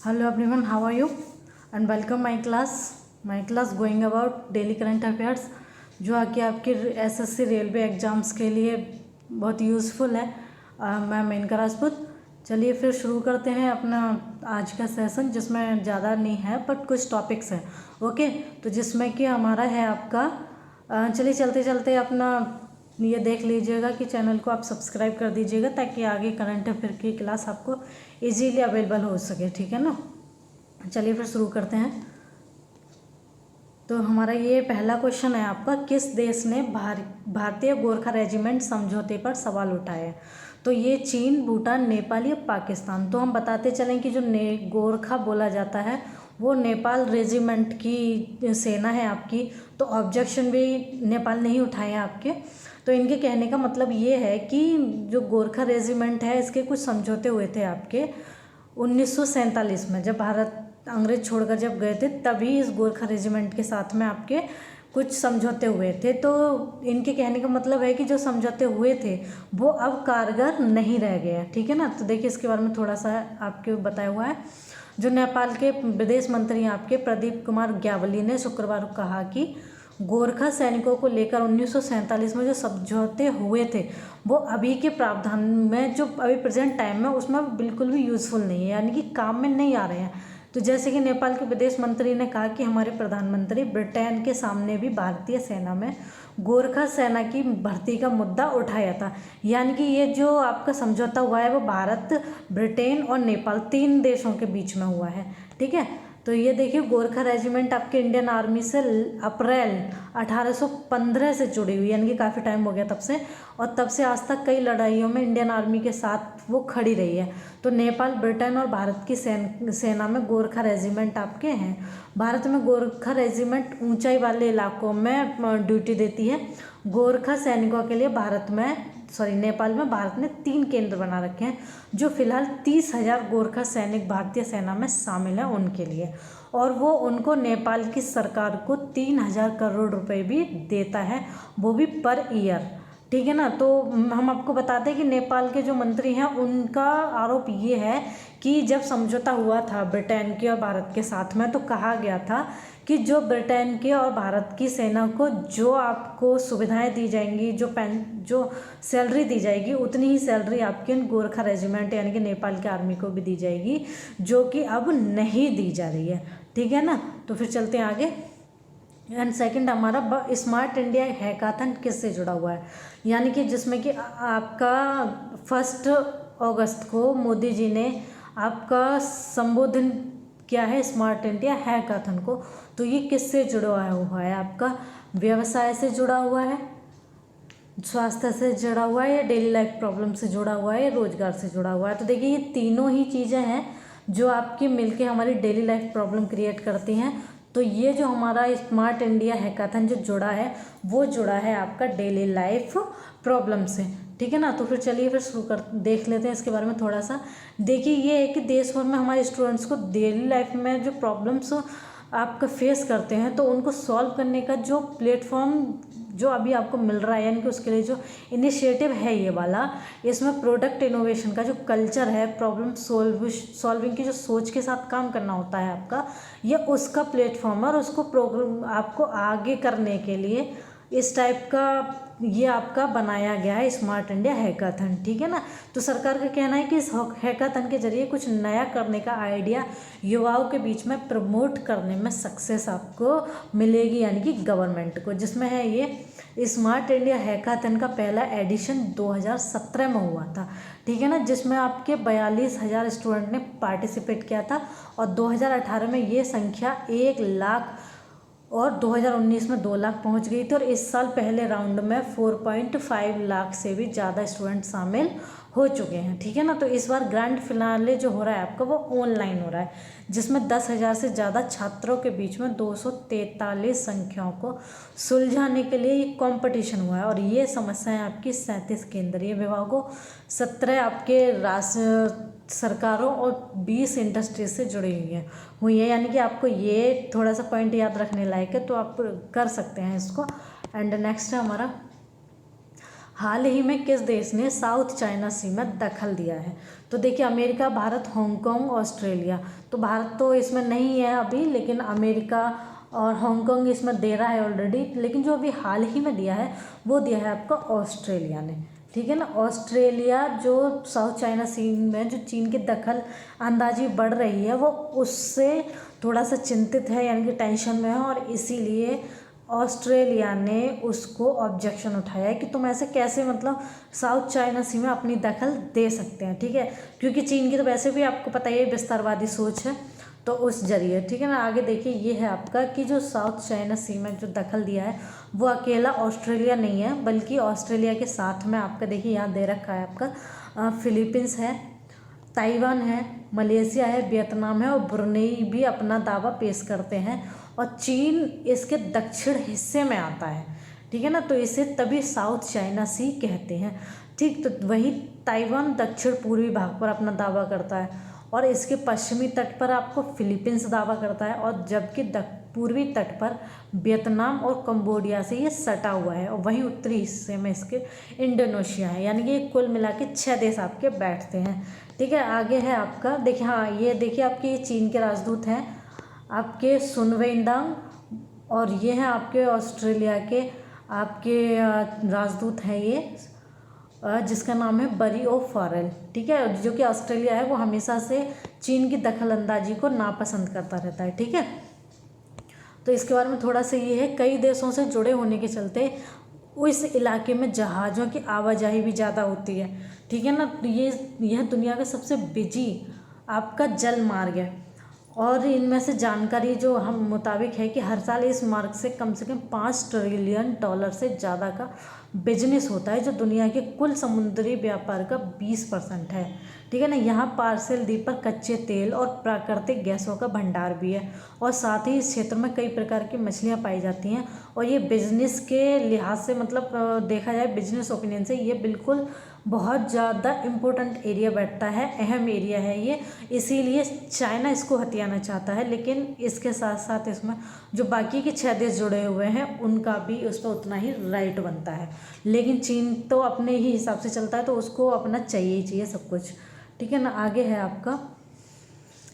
Hello everyone, how are you? And welcome my class. My class going about daily current affairs जो आके आपके SSC railway exams के लिए बहुत useful है। मैं मेनका राजपूत। चलिए फिर शुरू करते हैं अपना आज का सेशन, जिसमें ज़्यादा नहीं है बट कुछ टॉपिक्स हैं। ओके, तो जिसमें कि हमारा है आपका चलिए चलते चलते अपना ये देख लीजिएगा कि चैनल को आप सब्सक्राइब कर दीजिएगा ताकि आगे करंट अफेयर की क्लास आपको इजीली अवेलेबल हो सके, ठीक है ना। चलिए फिर शुरू करते हैं। तो हमारा ये पहला क्वेश्चन है आपका, किस देश ने भारतीय गोरखा रेजिमेंट समझौते पर सवाल उठाया? तो ये चीन, भूटान, नेपाल या पाकिस्तान। तो हम बताते चलें कि जो गोरखा बोला जाता है वो नेपाल रेजिमेंट की सेना है आपकी। तो ऑब्जेक्शन भी नेपाल ने ही उठाए हैं आपके। तो इनके कहने का मतलब ये है कि जो गोरखा रेजिमेंट है इसके कुछ समझौते हुए थे आपके 1947 में, जब भारत अंग्रेज छोड़कर जब गए थे तभी इस गोरखा रेजिमेंट के साथ में आपके कुछ समझौते हुए थे। तो इनके कहने का मतलब है कि जो समझौते हुए थे वो अब कारगर नहीं रह गए, ठीक है ना। तो देखिए इसके बारे में थोड़ा सा आपके बताया हुआ है। जो नेपाल के विदेश मंत्री आपके प्रदीप कुमार ग्यावली ने शुक्रवार को कहा कि गोरखा सैनिकों को लेकर 1947 में जो समझौते हुए थे वो अभी के प्रावधान में, जो अभी प्रेजेंट टाइम में, उसमें बिल्कुल भी यूज़फुल नहीं है, यानी कि काम में नहीं आ रहे हैं। तो जैसे कि नेपाल के विदेश मंत्री ने कहा कि हमारे प्रधानमंत्री ब्रिटेन के सामने भी भारतीय सेना में गोरखा सेना की भर्ती का मुद्दा उठाया था। यानी कि ये जो आपका समझौता हुआ है वो भारत, ब्रिटेन और नेपाल 3 देशों के बीच में हुआ है, ठीक है। तो ये देखिए गोरखा रेजिमेंट आपके इंडियन आर्मी से अप्रैल 1815 से जुड़ी हुई, यानी कि काफ़ी टाइम हो गया तब से, और तब से आज तक कई लड़ाइयों में इंडियन आर्मी के साथ वो खड़ी रही है। तो नेपाल, ब्रिटेन और भारत की सेना में गोरखा रेजिमेंट आपके हैं। भारत में गोरखा रेजिमेंट ऊंचाई वाले इलाकों में ड्यूटी देती है। गोरखा सैनिकों के लिए नेपाल में भारत ने 3 केंद्र बना रखे हैं, जो फिलहाल 30,000 गोरखा सैनिक भारतीय सेना में शामिल हैं उनके लिए, और वो उनको नेपाल की सरकार को 3,000 करोड़ रुपए भी देता है, वो भी पर ईयर, ठीक है ना। तो हम आपको बताते हैं कि नेपाल के जो मंत्री हैं उनका आरोप ये है कि जब समझौता हुआ था ब्रिटेन के और भारत के साथ में, तो कहा गया था कि जो ब्रिटेन के और भारत की सेना को जो आपको सुविधाएं दी जाएंगी, जो सैलरी दी जाएगी, उतनी ही सैलरी आपके गोरखा रेजिमेंट यानी कि नेपाल की आर्मी को भी दी जाएगी, जो कि अब नहीं दी जा रही है, ठीक है ना। तो फिर चलते हैं आगे। एंड सेकंड हमारा स्मार्ट इंडिया हैकाथन किससे जुड़ा हुआ है? यानी कि जिसमें कि आपका 1 अगस्त को मोदी जी ने आपका संबोधन किया है स्मार्ट इंडिया हैकाथन को। तो ये किससे जुड़ा हुआ है? आपका व्यवसाय से जुड़ा हुआ है, स्वास्थ्य से जुड़ा हुआ है, या डेली लाइफ प्रॉब्लम से जुड़ा हुआ है, या रोजगार से जुड़ा हुआ है? तो देखिए ये तीनों ही चीज़ें हैं जो आपकी मिलके हमारी डेली लाइफ प्रॉब्लम क्रिएट करती हैं। तो ये जो हमारा स्मार्ट इंडिया हैकाथन जो जुड़ा है वो जुड़ा है आपका डेली लाइफ प्रॉब्लम से, ठीक है ना। तो फिर चलिए फिर शुरू कर देख लेते हैं इसके बारे में थोड़ा सा। देखिए ये है कि देश भर में हमारे स्टूडेंट्स को डेली लाइफ में जो प्रॉब्लम्स आपका फेस करते हैं तो उनको सॉल्व करने का जो प्लेटफॉर्म जो अभी आपको मिल रहा है, यानी कि उसके लिए जो इनिशिएटिव है ये वाला, इसमें प्रोडक्ट इनोवेशन का जो कल्चर है, प्रॉब्लम सॉल्विंग की जो सोच के साथ काम करना होता है आपका, ये उसका प्लेटफॉर्म है। और उसको प्रोग्राम आपको आगे करने के लिए इस टाइप का ये आपका बनाया गया है स्मार्ट इंडिया हैकाथन, ठीक है ना। तो सरकार का कहना है कि इस हैकाथन के जरिए कुछ नया करने का आइडिया युवाओं के बीच में प्रमोट करने में सक्सेस आपको मिलेगी, यानी कि गवर्नमेंट को, जिसमें है ये स्मार्ट इंडिया हैकाथन का पहला एडिशन 2017 में हुआ था, ठीक है ना, जिसमें आपके 42,000 स्टूडेंट ने पार्टिसिपेट किया था, और 2018 में ये संख्या 1 लाख और 2019 में 2 लाख पहुंच गई थी, और इस साल पहले राउंड में 4.5 लाख से भी ज़्यादा स्टूडेंट शामिल हो चुके हैं, ठीक है ना। तो इस बार ग्रैंड फिनाले जो हो रहा है आपका वो ऑनलाइन हो रहा है, जिसमें 10,000 से ज़्यादा छात्रों के बीच में 243 संख्याओं को सुलझाने के लिए ये कॉम्पिटिशन हुआ है। और ये समस्याएं आपकी 37 केंद्रीय विभागों, 17 आपके राष्ट्र सरकारों और 20 इंडस्ट्री से जुड़ी हुई है, यानी कि आपको ये थोड़ा सा पॉइंट याद रखने लायक है, तो आप कर सकते हैं इसको। एंड नेक्स्ट है हाल ही में किस देश ने साउथ चाइना सी में दखल दिया है? तो देखिए, अमेरिका, भारत, हांगकांग, ऑस्ट्रेलिया। तो भारत तो इसमें नहीं है अभी, लेकिन अमेरिका और हांगकांग इसमें दे रहा है ऑलरेडी। लेकिन जो अभी हाल ही में दिया है वो दिया है आपका ऑस्ट्रेलिया ने, ठीक है ना। ऑस्ट्रेलिया जो साउथ चाइना सी में जो चीन की दखल अंदाजी बढ़ रही है वो उससे थोड़ा सा चिंतित है, यानी कि टेंशन में है, और इसीलिए ऑस्ट्रेलिया ने उसको ऑब्जेक्शन उठाया है कि तुम ऐसे कैसे मतलब साउथ चाइना सी में अपनी दखल दे सकते हैं, ठीक है। क्योंकि चीन की तो वैसे भी आपको पता ही है विस्तारवादी सोच है, तो उस जरिए, ठीक है ना। आगे देखिए, ये है आपका कि जो साउथ चाइना सी में जो दखल दिया है वो अकेला ऑस्ट्रेलिया नहीं है, बल्कि ऑस्ट्रेलिया के साथ में आपका देखिए यहाँ दे रखा है आपका फिलीपींस है, ताइवान है, मलेशिया है, वियतनाम है और ब्रुनेई भी अपना दावा पेश करते हैं। और चीन इसके दक्षिण हिस्से में आता है, ठीक है ना। तो इसे तभी साउथ चाइना सी कहते हैं, ठीक। तो वही ताइवान दक्षिण पूर्वी भाग पर अपना दावा करता है और इसके पश्चिमी तट पर आपको फिलीपींस दावा करता है, और जबकि पूर्वी तट पर वियतनाम और कंबोडिया से ये सटा हुआ है, और वहीं उत्तरी हिस्से में इसके इंडोनेशिया है। यानी कि कुल मिला के 6 देश आपके बैठते हैं, ठीक है। आगे है आपका देखिए, हाँ ये देखिए आपके ये चीन के राजदूत हैं आपके सुन वेइंडांग, और ये हैं आपके ऑस्ट्रेलिया के आपके राजदूत हैं ये, जिसका नाम है बरी ओ फॉरेल, ठीक है। जो कि ऑस्ट्रेलिया है वो हमेशा से चीन की दखल अंदाजी को नापसंद करता रहता है, ठीक है। तो इसके बारे में थोड़ा सा ये है, कई देशों से जुड़े होने के चलते इस इलाके में जहाज़ों की आवाजाही भी ज़्यादा होती है, ठीक है ना। तो यह दुनिया का सबसे बिजी आपका जल मार्ग है, और इनमें से जानकारी जो हम मुताबिक है कि हर साल इस मार्ग से कम 5 ट्रिलियन डॉलर से ज़्यादा का बिजनेस होता है, जो दुनिया के कुल समुद्री व्यापार का 20% है, ठीक है ना। यहाँ पार्सेल द्वीप पर कच्चे तेल और प्राकृतिक गैसों का भंडार भी है, और साथ ही इस क्षेत्र में कई प्रकार की मछलियाँ पाई जाती हैं। और ये बिजनेस के लिहाज से मतलब देखा जाए बिजनेस ओपिनियन से ये बिल्कुल बहुत ज़्यादा इम्पोर्टेंट एरिया बैठता है, अहम एरिया है ये, इसीलिए चाइना इसको हथियाना चाहता है। लेकिन इसके साथ साथ इसमें जो बाकी के 6 देश जुड़े हुए हैं उनका भी उस पर उतना ही राइट बनता है, लेकिन चीन तो अपने ही हिसाब से चलता है, तो उसको अपना चाहिए ही चाहिए सब कुछ, ठीक है ना। आगे है आपका,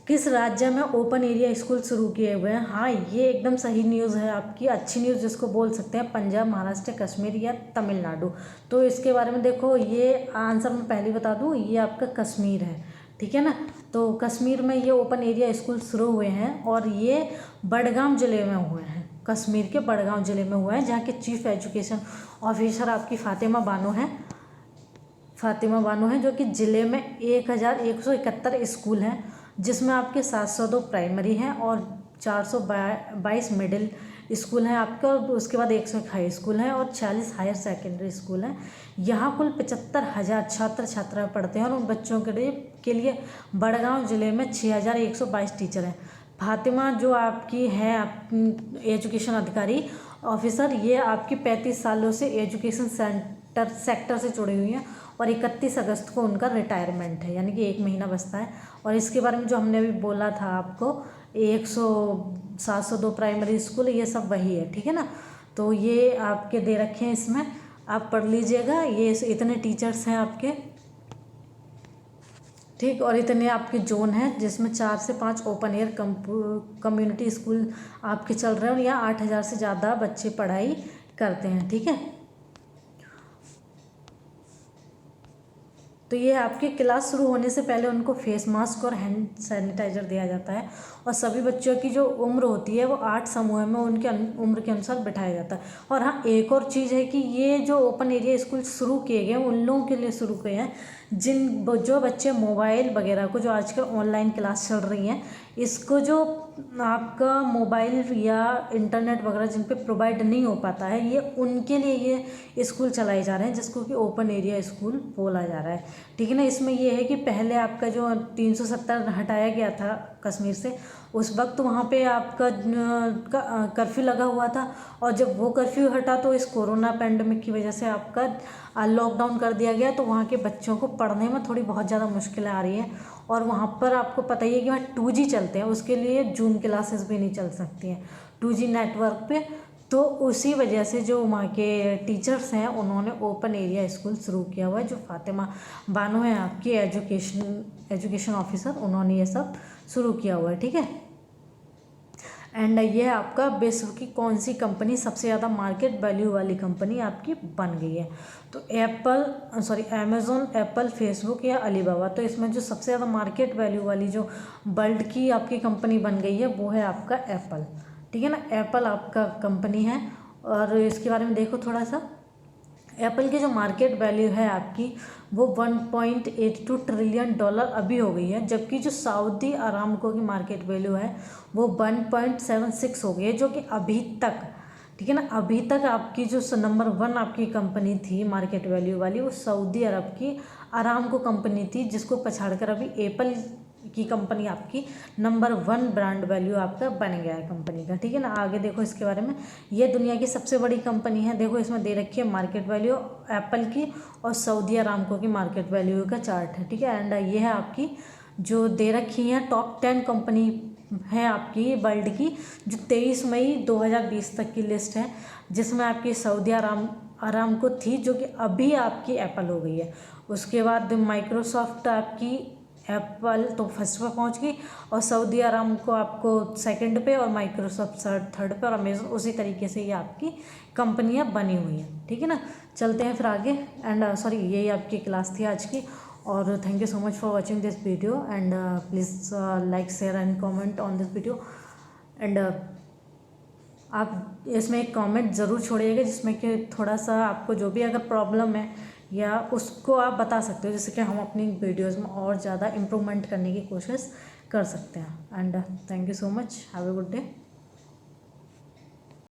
किस राज्य में ओपन एरिया स्कूल शुरू किए हुए हैं? हाँ, ये एकदम सही न्यूज़ है आपकी, अच्छी न्यूज़ जिसको बोल सकते हैं, पंजाब, महाराष्ट्र, कश्मीर या तमिलनाडु। तो इसके बारे में देखो, ये आंसर मैं पहले बता दूँ, ये आपका कश्मीर है, ठीक है ना। तो कश्मीर में ये ओपन एरिया स्कूल शुरू हुए हैं, और ये बडगाम ज़िले में हुए हैं, कश्मीर के बडगाम ज़िले में हुए हैं, जहाँ के चीफ एजुकेशन ऑफिसर आपकी फातिमा बानो हैं, जो कि ज़िले में 1171 स्कूल हैं, जिसमें आपके 702 प्राइमरी हैं और 422 मिडिल स्कूल हैं आपके, और उसके बाद 101 हाई स्कूल हैं और 46 हायर सेकेंडरी स्कूल हैं। यहाँ कुल 75,000 छात्र छात्राएँ पढ़ते हैं, और उन बच्चों के लिए बड़गांव ज़िले में 6,122 टीचर हैं। फातिमा जो आपकी है एजुकेशन अधिकारी ऑफिसर, ये आपकी 35 सालों से एजुकेशन सेक्टर से जुड़ी हुई हैं, और 31 अगस्त को उनका रिटायरमेंट है, यानी कि 1 महीना बचता है। और इसके बारे में जो हमने अभी बोला था आपको 702 प्राइमरी स्कूल, ये सब वही है, ठीक है ना। तो ये आपके दे रखे हैं, इसमें आप पढ़ लीजिएगा, ये इतने टीचर्स हैं आपके, ठीक। और इतने आपके जोन हैं, जिसमें 4 से 5 ओपन एयर कम्युनिटी स्कूल आपके चल रहे हैं, और यहाँ 8,000 से ज़्यादा बच्चे पढ़ाई करते हैं, ठीक है। तो ये आपकी क्लास शुरू होने से पहले उनको फेस मास्क और हैंड सैनिटाइज़र दिया जाता है, और सभी बच्चों की जो उम्र होती है वो 8 समूह में उनके उम्र के अनुसार बैठाया जाता है। और हाँ, एक और चीज़ है कि ये जो ओपन एरिया स्कूल शुरू किए गए हैं उन लोगों के लिए शुरू किए हैं जो बच्चे मोबाइल वगैरह को, जो आजकल ऑनलाइन क्लास चल रही हैं, इसको जो आपका मोबाइल या इंटरनेट वगैरह जिन पे प्रोवाइड नहीं हो पाता है, ये उनके लिए ये स्कूल चलाए जा रहे हैं, जिसको कि ओपन एरिया स्कूल बोला जा रहा है, ठीक है ना। इसमें ये है कि पहले आपका जो 370 हटाया गया था कश्मीर से, उस वक्त वहाँ पे आपका कर्फ्यू लगा हुआ था, और जब वो कर्फ्यू हटा तो इस कोरोना पैंडमिक की वजह से आपका लॉकडाउन कर दिया गया, तो वहाँ के बच्चों को पढ़ने में थोड़ी बहुत ज़्यादा मुश्किलें आ रही हैं। और वहाँ पर आपको पता ही है कि वहाँ 2G चलते हैं, उसके लिए जूम क्लासेस भी नहीं चल सकती हैं 2G नेटवर्क पे। तो उसी वजह से जो वहाँ के टीचर्स हैं उन्होंने ओपन एरिया स्कूल शुरू किया हुआ है। जो फातिमा बानो है आपकी एजुकेशन ऑफिसर, उन्होंने ये सब शुरू किया हुआ है, ठीक है। एंड ये आपका विश्व की कौन सी कंपनी सबसे ज़्यादा मार्केट वैल्यू वाली कंपनी आपकी बन गई है? तो अमेज़ॉन, एप्पल, फेसबुक या अलीबाबा। तो इसमें जो सबसे ज़्यादा मार्केट वैल्यू वाली जो वर्ल्ड की आपकी कंपनी बन गई है वो है आपका एप्पल, ठीक है ना। एप्पल आपका कंपनी है। और इसके बारे में देखो थोड़ा सा, एप्पल की जो मार्केट वैल्यू है आपकी वो $1.82 ट्रिलियन अभी हो गई है, जबकि जो सऊदी अरामको की मार्केट वैल्यू है वो 1.76 हो गई है, जो कि अभी तक, ठीक है ना, अभी तक आपकी जो नंबर 1 आपकी कंपनी थी मार्केट वैल्यू वाली वो सऊदी अरब की अरामको कंपनी थी, जिसको पछाड़कर अभी एप्पल की कंपनी आपकी नंबर 1 ब्रांड वैल्यू आपका बन गया है कंपनी का, ठीक है ना। आगे देखो इसके बारे में, ये दुनिया की सबसे बड़ी कंपनी है। देखो इसमें दे रखी है मार्केट वैल्यू एप्पल की और सऊदी अरामको की मार्केट वैल्यू का चार्ट है, ठीक है। एंड ये है आपकी जो दे रखी है टॉप 10 कंपनी है आपकी वर्ल्ड की, जो 23 मई 2020 तक की लिस्ट है, जिसमें आपकी सऊदी अरामको थी, जो कि अभी आपकी एप्पल हो गई है। उसके बाद माइक्रोसॉफ्ट आपकी, एप्पल तो फर्स्ट पे पहुंच गई और सऊदी अरामको आपको सेकंड पे और माइक्रोसॉफ्ट थर्ड पे और अमेज़न उसी तरीके से ये आपकी कंपनियां बनी हुई हैं, ठीक है ना। चलते हैं फिर आगे। एंड यही आपकी क्लास थी आज की, और thank you so much for watching this video. And please like, share and comment on this video. And आप इसमें एक कमेंट ज़रूर छोड़िएगा, जिसमें कि थोड़ा सा आपको जो भी अगर प्रॉब्लम है या उसको आप बता सकते हो, जिससे कि हम अपनी वीडियोज़ में और ज़्यादा इम्प्रूवमेंट करने की कोशिश कर सकते हैं। And thank you so much, have a good day.